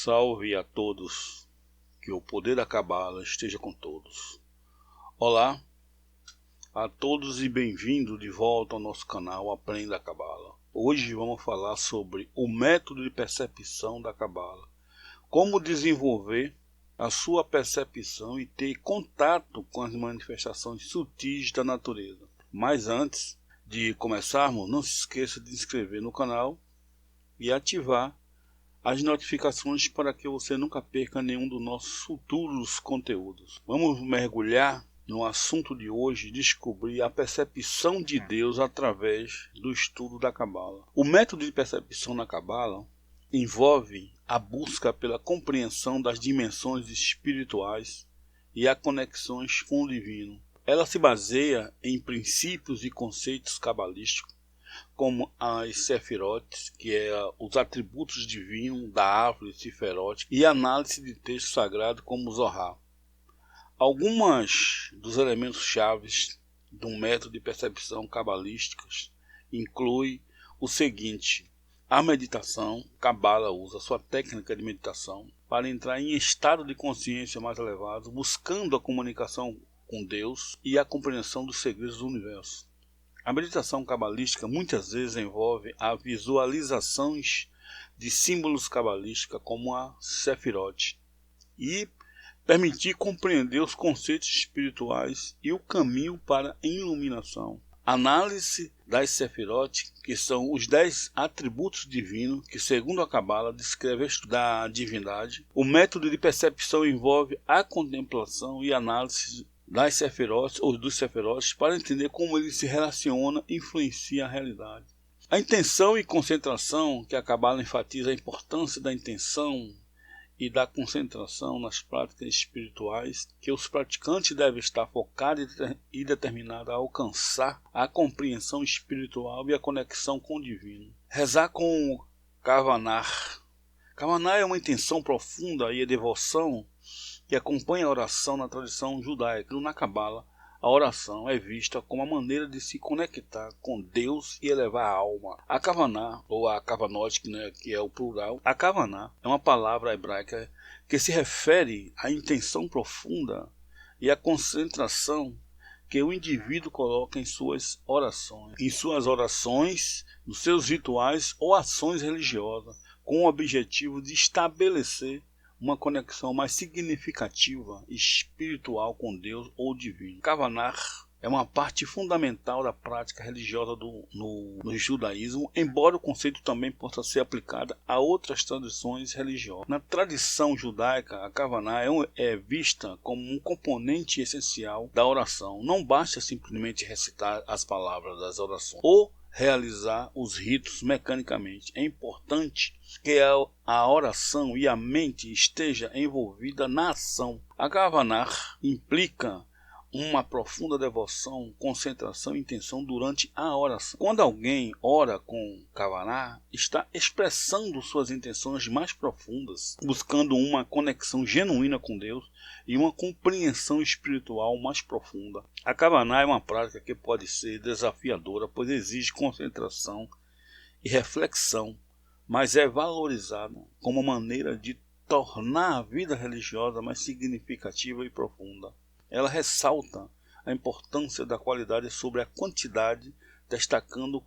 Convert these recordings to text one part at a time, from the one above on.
Salve a todos, que o poder da Cabala esteja com todos. Olá a todos e bem-vindo de volta ao nosso canal Aprenda a Cabala. Hoje vamos falar sobre o método de percepção da Cabala. Como desenvolver a sua percepção e ter contato com as manifestações sutis da natureza. Mas antes de começarmos, não se esqueça de se inscrever no canal e ativar as notificações para que você nunca perca nenhum dos nossos futuros conteúdos. Vamos mergulhar no assunto de hoje, descobrir a percepção de Deus através do estudo da Cabala. O método de percepção na Cabala envolve a busca pela compreensão das dimensões espirituais e as conexões com o divino. Ela se baseia em princípios e conceitos cabalísticos, como as Sefirot, que é os atributos divinos da árvore Sefirote, e análise de texto sagrado como o Zohar. Alguns dos elementos chaves do método de percepção cabalísticas inclui o seguinte: a meditação. Cabala usa sua técnica de meditação para entrar em estado de consciência mais elevado, buscando a comunicação com Deus e a compreensão dos segredos do universo. A meditação cabalística muitas vezes envolve a visualizações de símbolos cabalísticos como a Sefirot e permitir compreender os conceitos espirituais e o caminho para a iluminação. Análise das Sefirot, que são os 10 atributos divinos que, segundo a Cabala, descreve da divindade. O método de percepção envolve a contemplação e análise das Sefirot ou dos Sefirot para entender como ele se relaciona e influencia a realidade. A intenção e concentração, que a Cabala enfatiza a importância da intenção e da concentração nas práticas espirituais, que os praticantes devem estar focados e determinados a alcançar a compreensão espiritual e a conexão com o divino. Rezar com o Kavanar. Kavanar é uma intenção profunda e a devoção que acompanha a oração na tradição judaica. Na Cabala, a oração é vista como a maneira de se conectar com Deus e elevar a alma. A Kavaná, ou a Kavanot, que é o plural, a Kavaná é uma palavra hebraica que se refere à intenção profunda e à concentração que o indivíduo coloca em suas orações, nos seus rituais ou ações religiosas, com o objetivo de estabelecer uma conexão mais significativa e espiritual com Deus ou divino. Kavanar é uma parte fundamental da prática religiosa no judaísmo, embora o conceito também possa ser aplicado a outras tradições religiosas. Na tradição judaica, a Kavaná é vista como um componente essencial da oração. Não basta simplesmente recitar as palavras das orações ou realizar os ritos mecanicamente. É importante que a oração e a mente esteja envolvida na ação. A Kavanar implica uma profunda devoção, concentração e intenção durante a oração. Quando alguém ora com Kavanar, está expressando suas intenções mais profundas, buscando uma conexão genuína com Deus e uma compreensão espiritual mais profunda. A Kavanar é uma prática que pode ser desafiadora, pois exige concentração e reflexão, mas é valorizada como maneira de tornar a vida religiosa mais significativa e profunda. Ela ressalta a importância da qualidade sobre a quantidade, destacando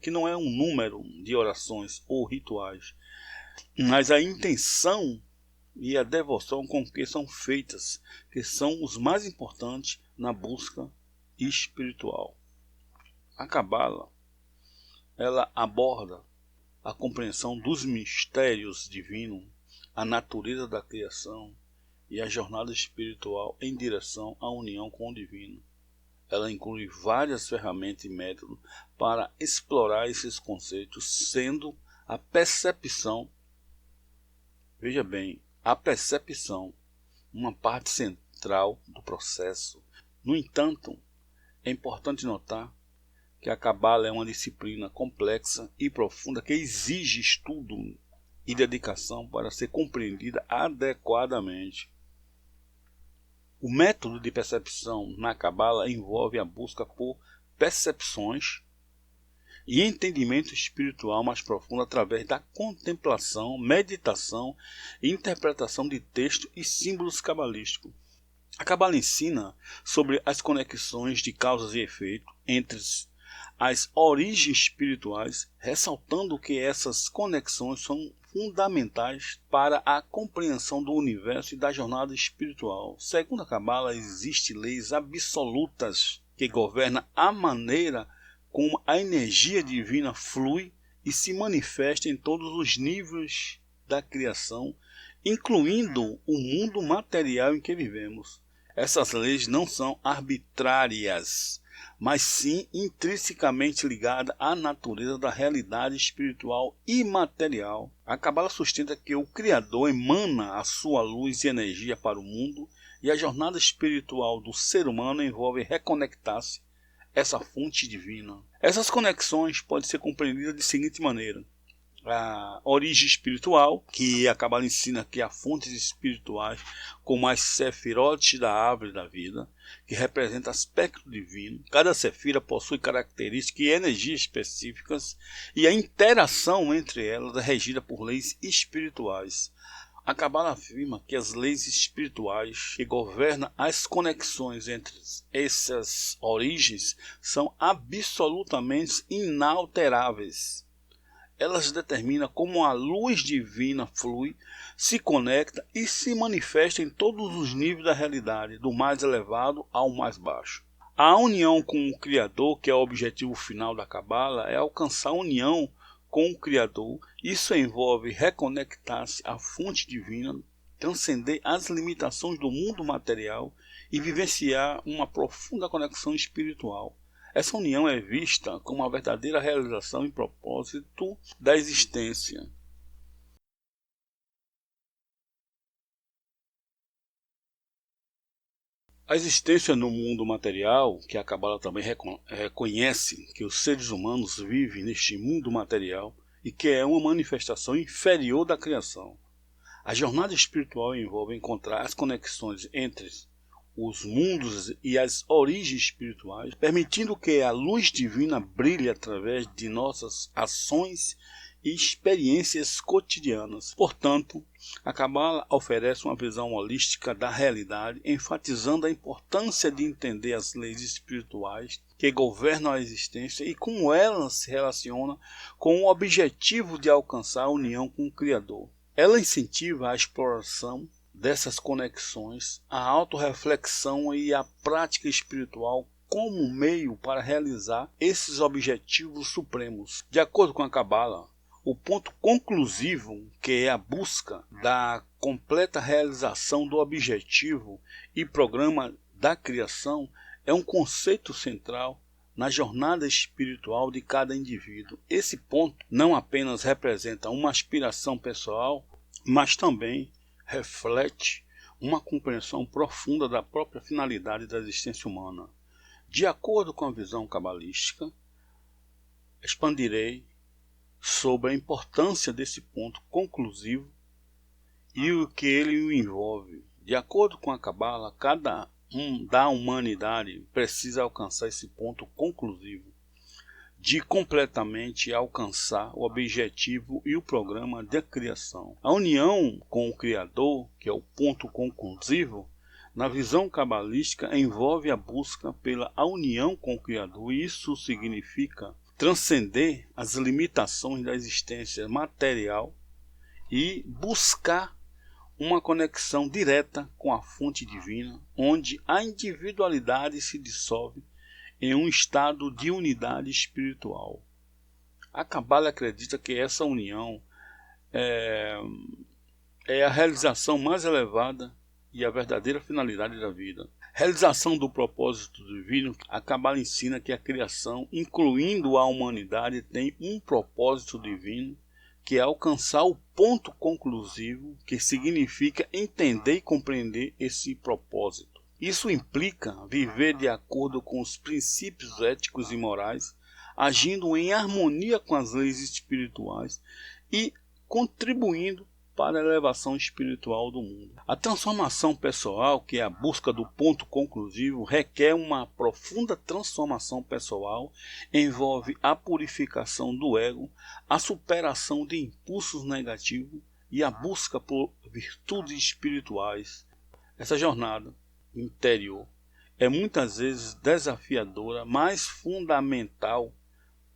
que não é um número de orações ou rituais, mas a intenção e a devoção com que são feitas, que são os mais importantes na busca espiritual. A Cabala, ela aborda a compreensão dos mistérios divinos, a natureza da criação e a jornada espiritual em direção à união com o divino. Ela inclui várias ferramentas e métodos para explorar esses conceitos, sendo a percepção, veja bem, a percepção uma parte central do processo. No entanto, é importante notar que a Cabala é uma disciplina complexa e profunda que exige estudo e dedicação para ser compreendida adequadamente. O método de percepção na Cabala envolve a busca por percepções e entendimento espiritual mais profundo através da contemplação, meditação e interpretação de textos e símbolos cabalísticos. A Cabala ensina sobre as conexões de causas e efeitos entre as origens espirituais, ressaltando que essas conexões são fundamentais para a compreensão do universo e da jornada espiritual. Segundo a Cabala, existem leis absolutas que governam a maneira como a energia divina flui e se manifesta em todos os níveis da criação, incluindo o mundo material em que vivemos. Essas leis não são arbitrárias, mas sim intrinsecamente ligadas à natureza da realidade espiritual e material. A Cabala sustenta que o Criador emana a sua luz e energia para o mundo, e a jornada espiritual do ser humano envolve reconectar-se essa fonte divina. Essas conexões podem ser compreendidas de seguinte maneira: a origem espiritual, que a Cabala ensina que há fontes espirituais como as sefirotes da árvore da vida, que representa aspecto divino. Cada sefira possui características e energias específicas, e a interação entre elas é regida por leis espirituais. A Cabala afirma que as leis espirituais que governam as conexões entre essas origens são absolutamente inalteráveis. Elas determinam como a luz divina flui, se conecta e se manifesta em todos os níveis da realidade, do mais elevado ao mais baixo. A união com o Criador, que é o objetivo final da Cabala, é alcançar a união com o Criador. Isso envolve reconectar-se à fonte divina, transcender as limitações do mundo material e vivenciar uma profunda conexão espiritual. Essa união é vista como a verdadeira realização e propósito da existência. A existência no mundo material, que a Cabala também reconhece que os seres humanos vivem neste mundo material e que é uma manifestação inferior da criação. A jornada espiritual envolve encontrar as conexões entre os mundos e as origens espirituais, permitindo que a luz divina brilhe através de nossas ações e experiências cotidianas. Portanto, a Cabala oferece uma visão holística da realidade, enfatizando a importância de entender as leis espirituais que governam a existência e como elas se relacionam com o objetivo de alcançar a união com o Criador. Ela incentiva a exploração dessas conexões, a autorreflexão e a prática espiritual como meio para realizar esses objetivos supremos. De acordo com a Cabala, o ponto conclusivo, que é a busca da completa realização do objetivo e programa da criação, é um conceito central na jornada espiritual de cada indivíduo. Esse ponto não apenas representa uma aspiração pessoal, mas também reflete uma compreensão profunda da própria finalidade da existência humana. De acordo com a visão cabalística, expandirei sobre a importância desse ponto conclusivo e o que ele envolve. De acordo com a Cabala, cada da humanidade precisa alcançar esse ponto conclusivo de completamente alcançar o objetivo e o programa de criação. A união com o Criador, que é o ponto conclusivo, na visão cabalística envolve a busca pela união com o Criador. Isso significa transcender as limitações da existência material e buscar uma conexão direta com a fonte divina, onde a individualidade se dissolve em um estado de unidade espiritual. A Cabala acredita que essa união é a realização mais elevada e a verdadeira finalidade da vida. Realização do propósito divino. A Cabala ensina que a criação, incluindo a humanidade, tem um propósito divino, que é alcançar o ponto conclusivo, que significa entender e compreender esse propósito. Isso implica viver de acordo com os princípios éticos e morais, agindo em harmonia com as leis espirituais e contribuindo para a elevação espiritual do mundo. A transformação pessoal, que é a busca do ponto conclusivo, requer uma profunda transformação pessoal, envolve a purificação do ego, a superação de impulsos negativos e a busca por virtudes espirituais. Essa jornada interior é muitas vezes desafiadora, mas fundamental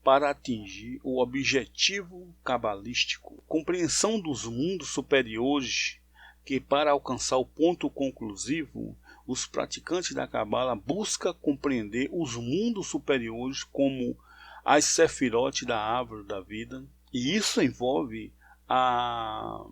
para atingir o objetivo cabalístico, compreensão dos mundos superiores, que para alcançar o ponto conclusivo, os praticantes da Cabala buscam compreender os mundos superiores como as sefirote da árvore da vida, e isso envolve a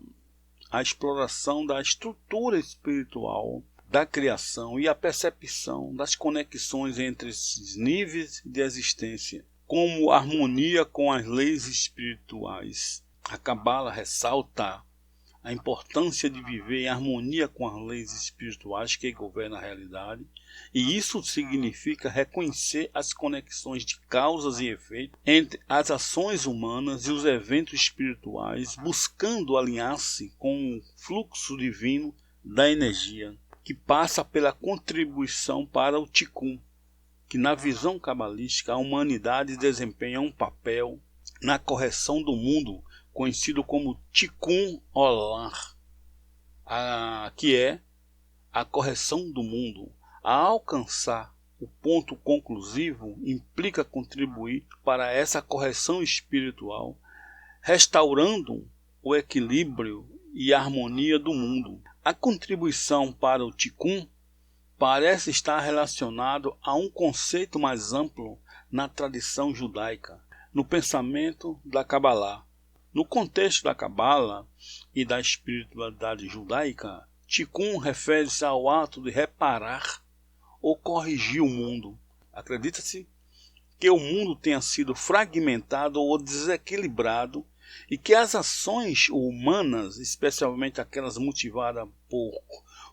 exploração da estrutura espiritual da criação e a percepção das conexões entre esses níveis de existência, como harmonia com as leis espirituais. A Cabala ressalta a importância de viver em harmonia com as leis espirituais que governam a realidade, e isso significa reconhecer as conexões de causas e efeitos entre as ações humanas e os eventos espirituais, buscando alinhar-se com o fluxo divino da energia, que passa pela contribuição para o Tikkun, que na visão cabalística a humanidade desempenha um papel na correção do mundo, conhecido como Tikkun Olam, que é a correção do mundo. A alcançar o ponto conclusivo implica contribuir para essa correção espiritual, restaurando o equilíbrio e a harmonia do mundo. A contribuição para o Tikkun parece estar relacionado a um conceito mais amplo na tradição judaica, no pensamento da Kabbalah. No contexto da Cabala e da espiritualidade judaica, Tikkun refere-se ao ato de reparar ou corrigir o mundo. Acredita-se que o mundo tenha sido fragmentado ou desequilibrado e que as ações humanas, especialmente aquelas motivadas por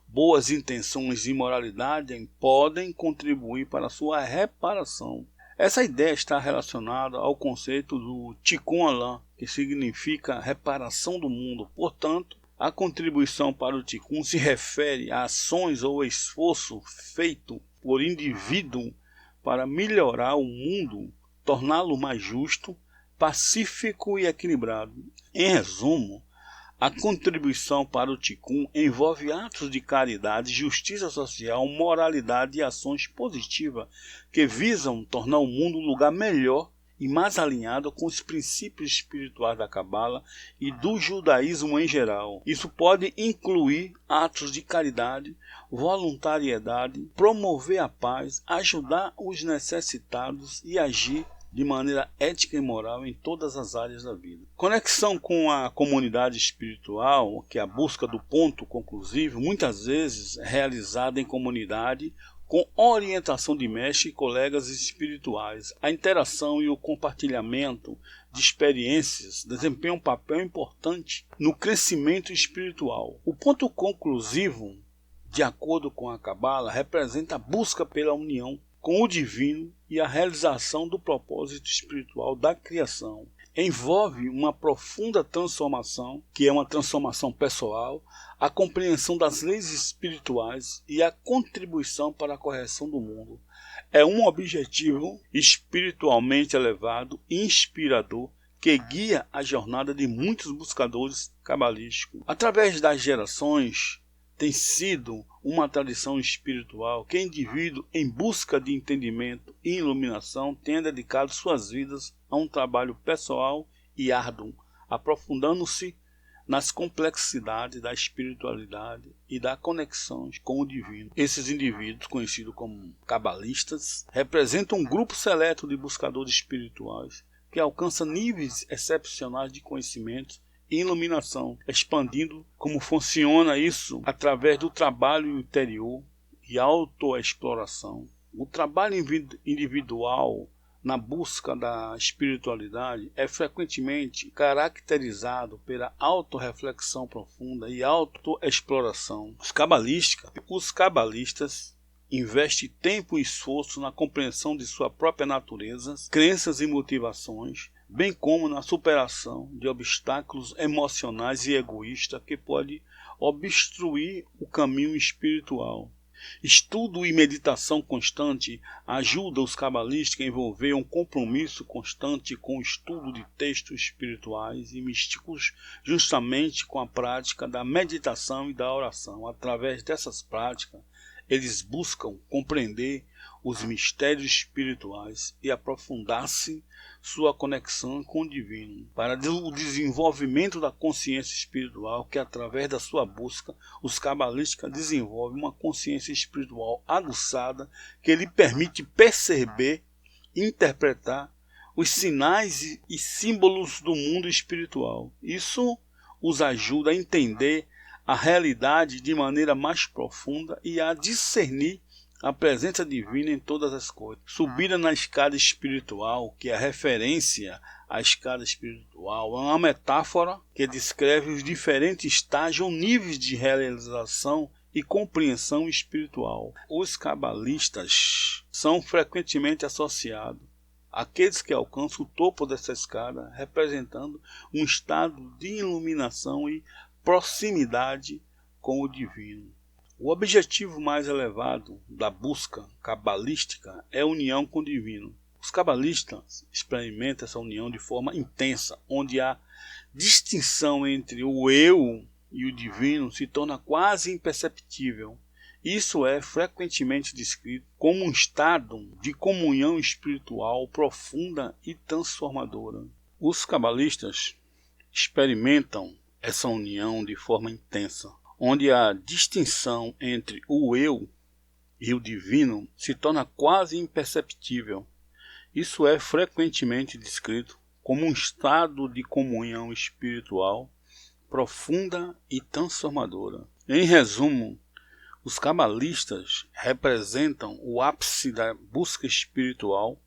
boas intenções e moralidade, podem contribuir para a sua reparação. Essa ideia está relacionada ao conceito do Tikkun Olam, que significa reparação do mundo. Portanto, a contribuição para o Tikkun se refere a ações ou esforço feito por indivíduo para melhorar o mundo, torná-lo mais justo, pacífico e equilibrado. Em resumo, a contribuição para o Tikkun envolve atos de caridade, justiça social, moralidade e ações positivas que visam tornar o mundo um lugar melhor e mais alinhado com os princípios espirituais da Cabala e do judaísmo em geral. Isso pode incluir atos de caridade, voluntariedade, promover a paz, ajudar os necessitados e agir de maneira ética e moral em todas as áreas da vida. Conexão com a comunidade espiritual, que é a busca do ponto conclusivo, muitas vezes realizada em comunidade, com orientação de mestre e colegas espirituais. A interação e o compartilhamento de experiências desempenham um papel importante no crescimento espiritual. O ponto conclusivo, de acordo com a Cabala, representa a busca pela união com o divino e a realização do propósito espiritual da criação. Envolve uma profunda transformação, que é uma transformação pessoal, a compreensão das leis espirituais e a contribuição para a correção do mundo. É um objetivo espiritualmente elevado e inspirador que guia a jornada de muitos buscadores cabalísticos. Através das gerações, tem sido uma tradição espiritual que indivíduo em busca de entendimento e iluminação tenha dedicado suas vidas a um trabalho pessoal e árduo, aprofundando-se nas complexidades da espiritualidade e da conexão com o divino. Esses indivíduos, conhecidos como cabalistas, representam um grupo seleto de buscadores espirituais que alcança níveis excepcionais de conhecimento e iluminação, expandindo como funciona isso através do trabalho interior e autoexploração. O trabalho individual na busca da espiritualidade é frequentemente caracterizado pela autorreflexão profunda e autoexploração. Os cabalistas investem tempo e esforço na compreensão de sua própria natureza, crenças e motivações, bem como na superação de obstáculos emocionais e egoístas que podem obstruir o caminho espiritual. Estudo e meditação constante ajudam os cabalistas a envolver um compromisso constante com o estudo de textos espirituais e místicos, justamente com a prática da meditação e da oração. Através dessas práticas, eles buscam compreender os mistérios espirituais e aprofundar-se sua conexão com o divino, para o desenvolvimento da consciência espiritual, que através da sua busca, os cabalistas desenvolvem uma consciência espiritual aguçada, que lhe permite perceber e interpretar os sinais e símbolos do mundo espiritual. Isso os ajuda a entender a realidade de maneira mais profunda e a discernir a presença divina em todas as coisas. Subida na escada espiritual, que é a referência à escada espiritual, é uma metáfora que descreve os diferentes estágios ou níveis de realização e compreensão espiritual. Os cabalistas são frequentemente associados àqueles que alcançam o topo dessa escada, representando um estado de iluminação e proximidade com o divino. O objetivo mais elevado da busca cabalística é a união com o divino. Os cabalistas experimentam essa união de forma intensa, onde a distinção entre o eu e o divino se torna quase imperceptível. Isso é frequentemente descrito como um estado de comunhão espiritual profunda e transformadora. Os cabalistas experimentam essa união de forma intensa, onde a distinção entre o eu e o divino se torna quase imperceptível. Isso é frequentemente descrito como um estado de comunhão espiritual profunda e transformadora. Em resumo, os cabalistas representam o ápice da busca espiritual,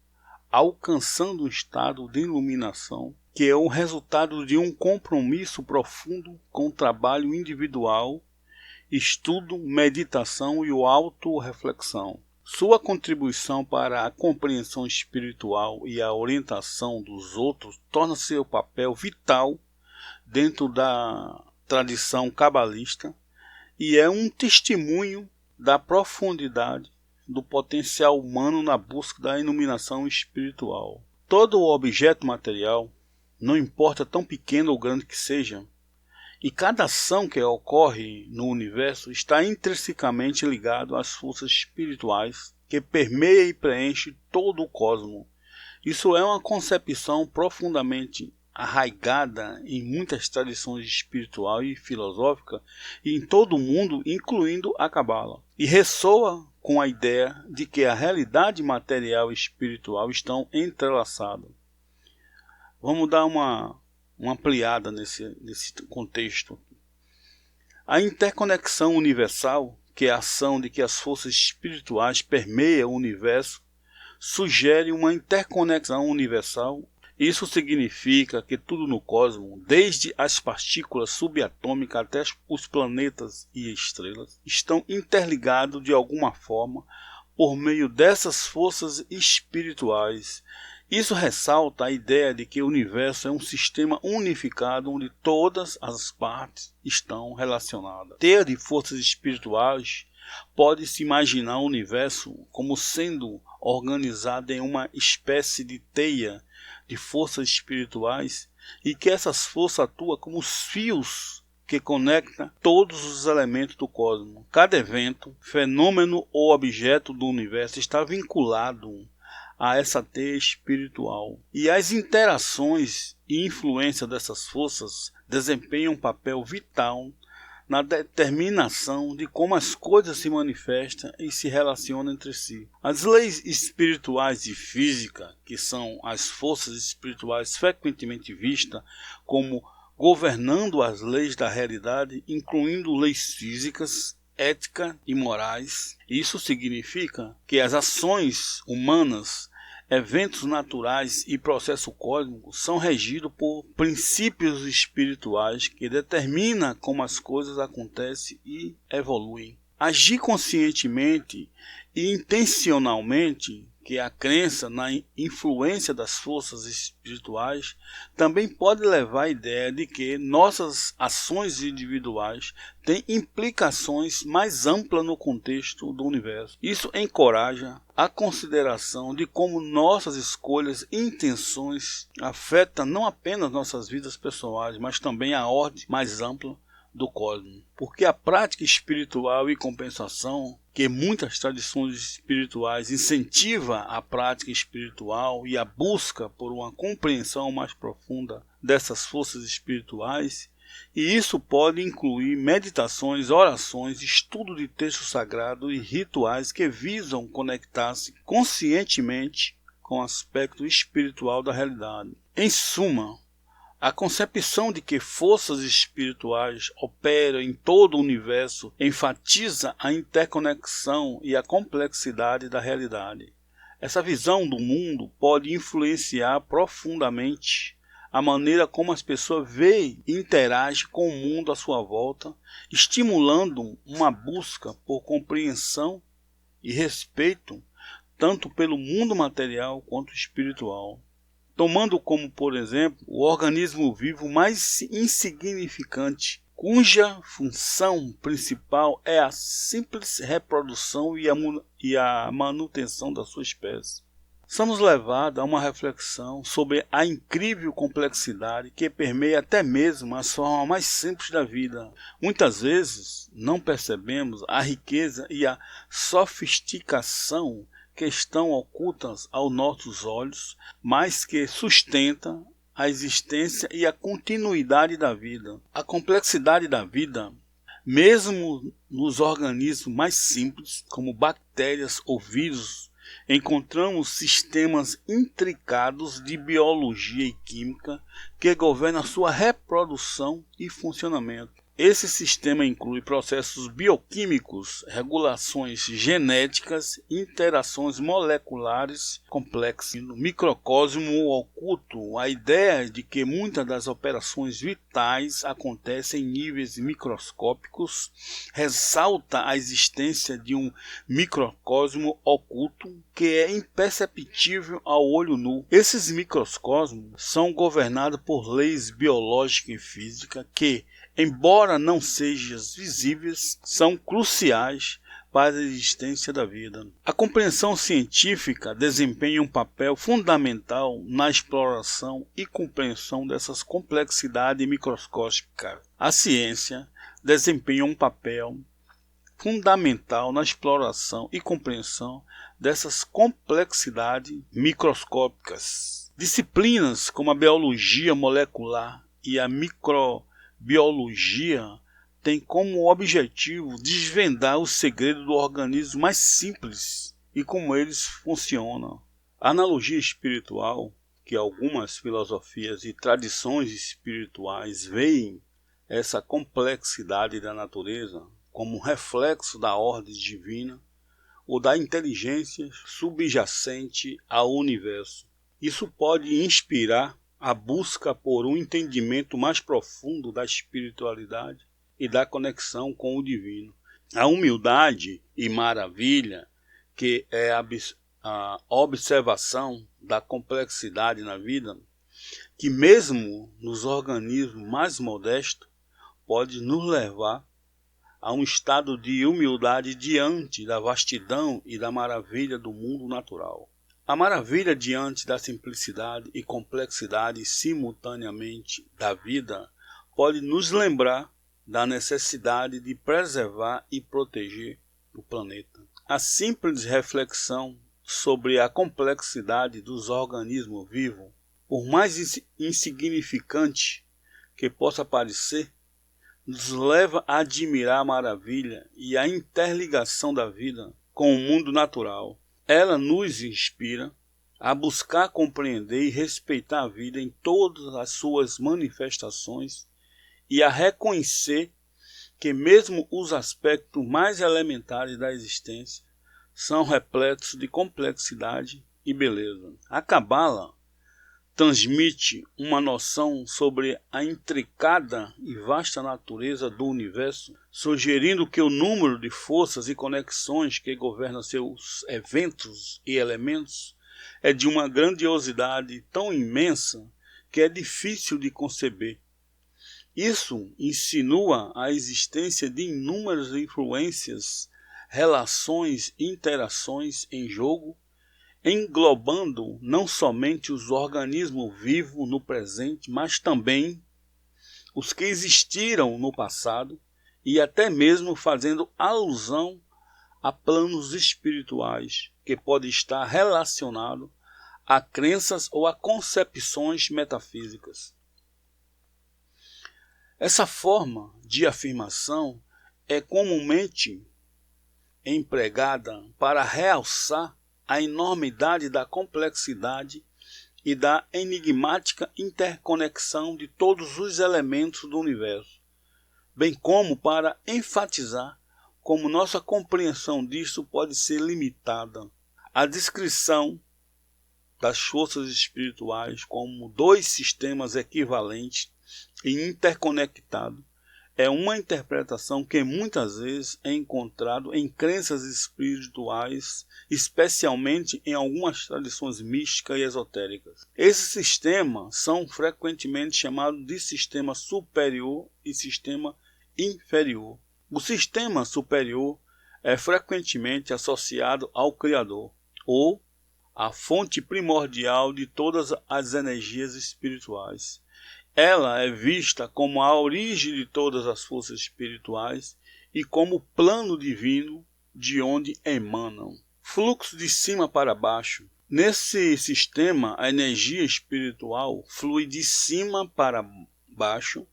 alcançando um estado de iluminação que é o resultado de um compromisso profundo com o trabalho individual, estudo, meditação e autorreflexão. Sua contribuição para a compreensão espiritual e a orientação dos outros torna seu papel vital dentro da tradição cabalista e é um testemunho da profundidade do potencial humano na busca da iluminação espiritual. Todo objeto material, não importa tão pequeno ou grande que seja, e cada ação que ocorre no universo está intrinsecamente ligado às forças espirituais que permeiam e preenchem todo o cosmos. Isso é uma concepção profundamente arraigada em muitas tradições espirituais e filosóficas e em todo o mundo, incluindo a Cabala, e ressoa com a ideia de que a realidade material e espiritual estão entrelaçadas. Vamos dar uma ampliada nesse contexto. A interconexão universal, que é a ação de que as forças espirituais permeiam o universo, sugere uma interconexão universal. Isso significa que tudo no cosmos, desde as partículas subatômicas até os planetas e estrelas, estão interligados de alguma forma por meio dessas forças espirituais. Isso ressalta a ideia de que o universo é um sistema unificado onde todas as partes estão relacionadas. Teia de forças espirituais pode-se imaginar o universo como sendo organizado em uma espécie de teia de forças espirituais e que essas forças atuam como os fios que conectam todos os elementos do cosmos. Cada evento, fenômeno ou objeto do universo está vinculado a essa teia espiritual. E as interações e influência dessas forças desempenham um papel vital na determinação de como as coisas se manifestam e se relacionam entre si. As leis espirituais e físicas, que são as forças espirituais frequentemente vistas como governando as leis da realidade, incluindo leis físicas, ética e morais. Isso significa que as ações humanas, eventos naturais e processos cósmicos são regidos por princípios espirituais que determinam como as coisas acontecem e evoluem. Agir conscientemente e intencionalmente, que é a crença na influência das forças espirituais, também pode levar à ideia de que nossas ações individuais têm implicações mais amplas no contexto do universo. Isso encoraja a consideração de como nossas escolhas e intenções afetam não apenas nossas vidas pessoais, mas também a ordem mais ampla do cosmos. Porque a prática espiritual e compensação, que muitas tradições espirituais incentivam a prática espiritual e a busca por uma compreensão mais profunda dessas forças espirituais, e isso pode incluir meditações, orações, estudo de texto sagrado e rituais que visam conectar-se conscientemente com o aspecto espiritual da realidade. Em suma, a concepção de que forças espirituais operam em todo o universo enfatiza a interconexão e a complexidade da realidade. Essa visão do mundo pode influenciar profundamente a maneira como as pessoas veem e interagem com o mundo à sua volta, estimulando uma busca por compreensão e respeito tanto pelo mundo material quanto espiritual. Tomando como, por exemplo, o organismo vivo mais insignificante, cuja função principal é a simples reprodução e a manutenção da sua espécie. Somos levados a uma reflexão sobre a incrível complexidade que permeia até mesmo as formas mais simples da vida. Muitas vezes não percebemos a riqueza e a sofisticação que estão ocultas aos nossos olhos, mas que sustentam a existência e a continuidade da vida. A complexidade da vida, mesmo nos organismos mais simples, como bactérias ou vírus, encontramos sistemas intricados de biologia e química que governam sua reprodução e funcionamento. Esse sistema inclui processos bioquímicos, regulações genéticas, interações moleculares complexas. No microcosmo oculto, a ideia de que muitas das operações vitais acontecem em níveis microscópicos ressalta a existência de um microcosmo oculto que é imperceptível ao olho nu. Esses microcosmos são governados por leis biológicas e físicas que, embora não sejam visíveis, são cruciais para a existência da vida. A compreensão científica desempenha um papel fundamental na exploração e compreensão dessas complexidades microscópicas. A ciência desempenha um papel fundamental na exploração e compreensão dessas complexidades microscópicas. Disciplinas como a biologia molecular e a microbiologia têm como objetivo desvendar o segredo do organismo mais simples e como eles funcionam. A analogia espiritual, que algumas filosofias e tradições espirituais veem essa complexidade da natureza como um reflexo da ordem divina ou da inteligência subjacente ao universo. Isso pode inspirar a busca por um entendimento mais profundo da espiritualidade e da conexão com o divino. A humildade e maravilha, que é a observação da complexidade na vida, que mesmo nos organismos mais modestos, pode nos levar a um estado de humildade diante da vastidão e da maravilha do mundo natural. A maravilha diante da simplicidade e complexidade simultaneamente da vida pode nos lembrar da necessidade de preservar e proteger o planeta. A simples reflexão sobre a complexidade dos organismos vivos, por mais insignificante que possa parecer, nos leva a admirar a maravilha e a interligação da vida com o mundo natural. Ela nos inspira a buscar compreender e respeitar a vida em todas as suas manifestações e a reconhecer que mesmo os aspectos mais elementares da existência são repletos de complexidade e beleza. A Cabala transmite uma noção sobre a intricada e vasta natureza do universo, sugerindo que o número de forças e conexões que governam seus eventos e elementos é de uma grandiosidade tão imensa que é difícil de conceber. Isso insinua a existência de inúmeras influências, relações e interações em jogo, englobando não somente os organismos vivos no presente, mas também os que existiram no passado e até mesmo fazendo alusão a planos espirituais que podem estar relacionados a crenças ou a concepções metafísicas. Essa forma de afirmação é comumente empregada para realçar a enormidade da complexidade e da enigmática interconexão de todos os elementos do universo, bem como para enfatizar como nossa compreensão disso pode ser limitada. A descrição das forças espirituais como dois sistemas equivalentes e interconectados é uma interpretação que muitas vezes é encontrado em crenças espirituais, especialmente em algumas tradições místicas e esotéricas. Esses sistemas são frequentemente chamados de sistema superior e sistema inferior. O sistema superior é frequentemente associado ao Criador, ou à fonte primordial de todas as energias espirituais. Ela é vista como a origem de todas as forças espirituais e como o plano divino de onde emanam. Fluxo de cima para baixo. Nesse sistema, a energia espiritual flui de cima para baixo,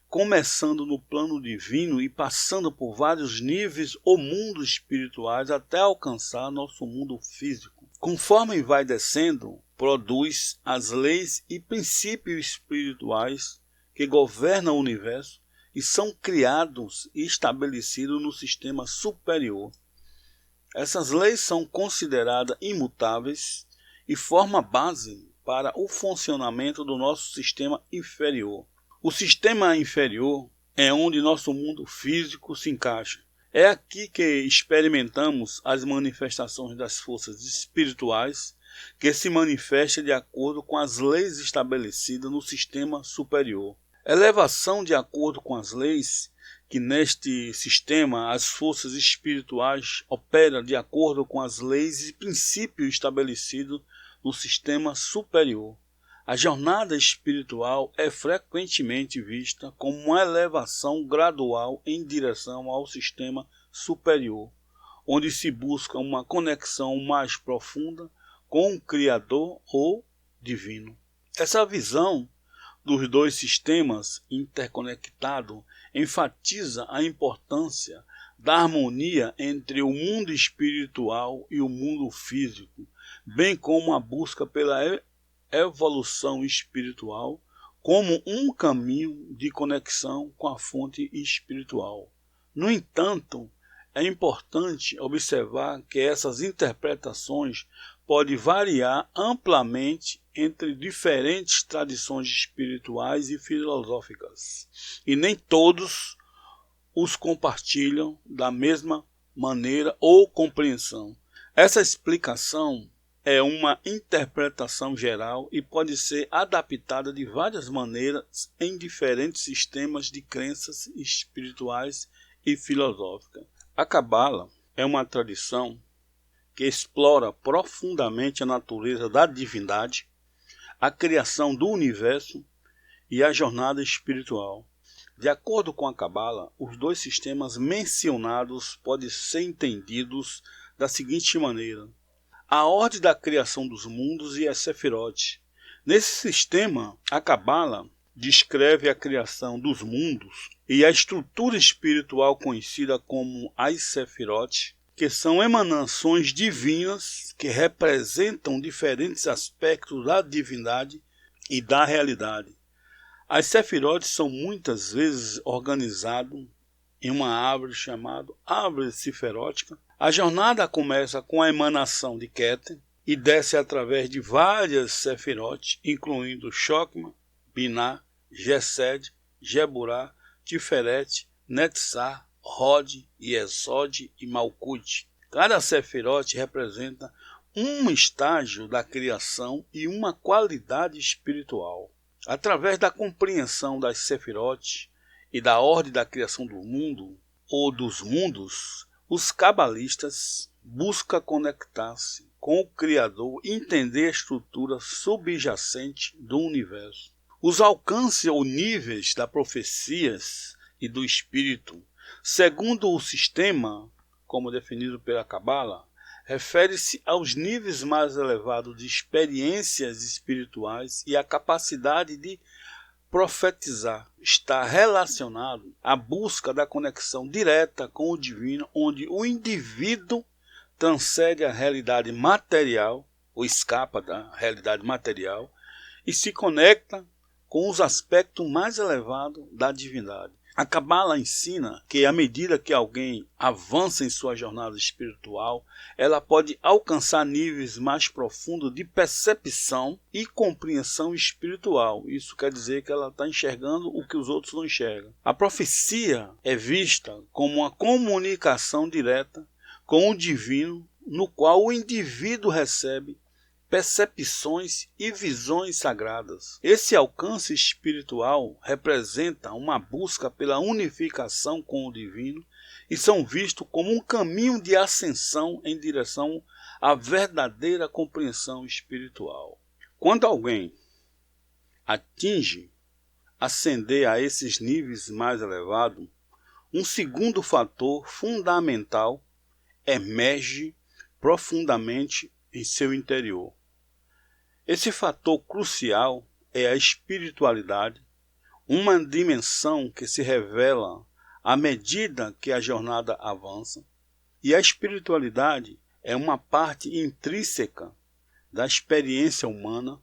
começando no plano divino e passando por vários níveis ou mundos espirituais até alcançar nosso mundo físico. Conforme vai descendo, produz as leis e princípios espirituais que governam o universo e são criados e estabelecidos no sistema superior. Essas leis são consideradas imutáveis e formam base para o funcionamento do nosso sistema inferior. O sistema inferior é onde nosso mundo físico se encaixa. É aqui que experimentamos as manifestações das forças espirituais que se manifestam de acordo com as leis estabelecidas no sistema superior. Elevação de acordo com as leis, que neste sistema as forças espirituais operam de acordo com as leis e princípios estabelecidos no sistema superior. A jornada espiritual é frequentemente vista como uma elevação gradual em direção ao sistema superior, onde se busca uma conexão mais profunda com o Criador ou Divino. Essa visão dos dois sistemas interconectados enfatiza a importância da harmonia entre o mundo espiritual e o mundo físico, bem como a busca pela evolução espiritual como um caminho de conexão com a fonte espiritual. No entanto, é importante observar que essas interpretações podem variar amplamente entre diferentes tradições espirituais e filosóficas, e nem todos os compartilham da mesma maneira ou compreensão. Essa explicação é uma interpretação geral e pode ser adaptada de várias maneiras em diferentes sistemas de crenças espirituais e filosóficas. A Cabala é uma tradição que explora profundamente a natureza da divindade, a criação do universo e a jornada espiritual. De acordo com a Cabala, os dois sistemas mencionados podem ser entendidos da seguinte maneira: a ordem da criação dos mundos e a Sefirot. Nesse sistema, a Cabala descreve a criação dos mundos e a estrutura espiritual conhecida como as Sefirot, que são emanações divinas que representam diferentes aspectos da divindade e da realidade. As Sefirot são muitas vezes organizadas em uma árvore chamada árvore sefirótica. A jornada começa com a emanação de Keter e desce através de várias Sefirot, incluindo Chokmah, Binah, Gesed, Geburah, Tiferet, Netzar, Hod, Yesod e Malkut. Cada Sefirot representa um estágio da criação e uma qualidade espiritual. Através da compreensão das Sefirot e da ordem da criação do mundo ou dos mundos, os cabalistas buscam conectar-se com o Criador e entender a estrutura subjacente do universo. Os alcances ou níveis das profecias e do espírito, segundo o sistema, como definido pela Cabala, refere-se aos níveis mais elevados de experiências espirituais e a capacidade de profetizar está relacionado à busca da conexão direta com o divino, onde o indivíduo transcende a realidade material, ou escapa da realidade material, e se conecta com os aspectos mais elevados da divindade. A Cabala ensina que, à medida que alguém avança em sua jornada espiritual, ela pode alcançar níveis mais profundos de percepção e compreensão espiritual. Isso quer dizer que ela está enxergando o que os outros não enxergam. A profecia é vista como uma comunicação direta com o divino, no qual o indivíduo recebe percepções e visões sagradas. Esse alcance espiritual representa uma busca pela unificação com o divino e são vistos como um caminho de ascensão em direção à verdadeira compreensão espiritual. Quando alguém atinge ascender a esses níveis mais elevados, um segundo fator fundamental emerge profundamente em seu interior. Esse fator crucial é a espiritualidade, uma dimensão que se revela à medida que a jornada avança, e a espiritualidade é uma parte intrínseca da experiência humana,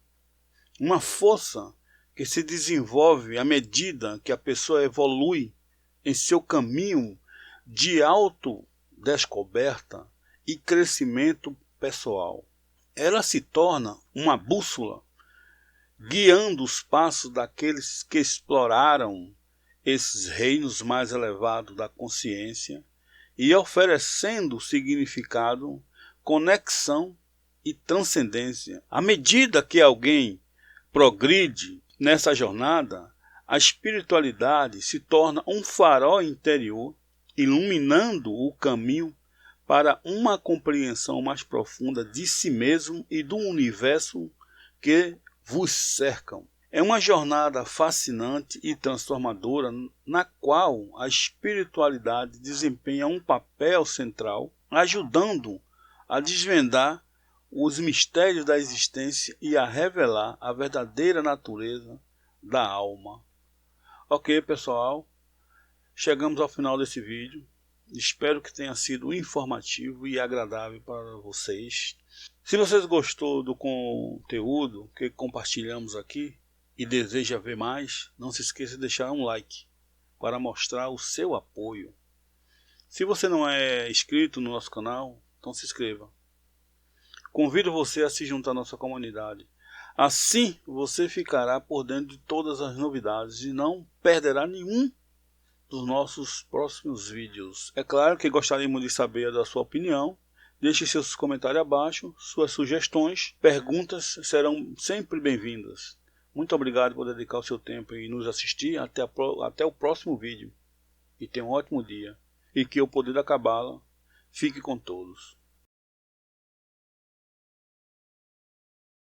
uma força que se desenvolve à medida que a pessoa evolui em seu caminho de autodescoberta e crescimento pessoal. Ela se torna uma bússola, guiando os passos daqueles que exploraram esses reinos mais elevados da consciência e oferecendo significado, conexão e transcendência. À medida que alguém progride nessa jornada, a espiritualidade se torna um farol interior, iluminando o caminho para uma compreensão mais profunda de si mesmo e do universo que vos cercam. É uma jornada fascinante e transformadora na qual a espiritualidade desempenha um papel central, ajudando a desvendar os mistérios da existência e a revelar a verdadeira natureza da alma. Ok, pessoal, chegamos ao final desse vídeo. Espero que tenha sido informativo e agradável para vocês. Se vocês gostou do conteúdo que compartilhamos aqui e deseja ver mais, não se esqueça de deixar um like para mostrar o seu apoio. Se você não é inscrito no nosso canal, então se inscreva. Convido você a se juntar à nossa comunidade. Assim você ficará por dentro de todas as novidades e não perderá nenhum dos nossos próximos vídeos. É claro que gostaríamos de saber da sua opinião. Deixe seus comentários abaixo, suas sugestões, perguntas serão sempre bem-vindas. Muito obrigado por dedicar o seu tempo e nos assistir. Até o próximo vídeo. E tenha um ótimo dia. E que o poder da Cabala fique com todos.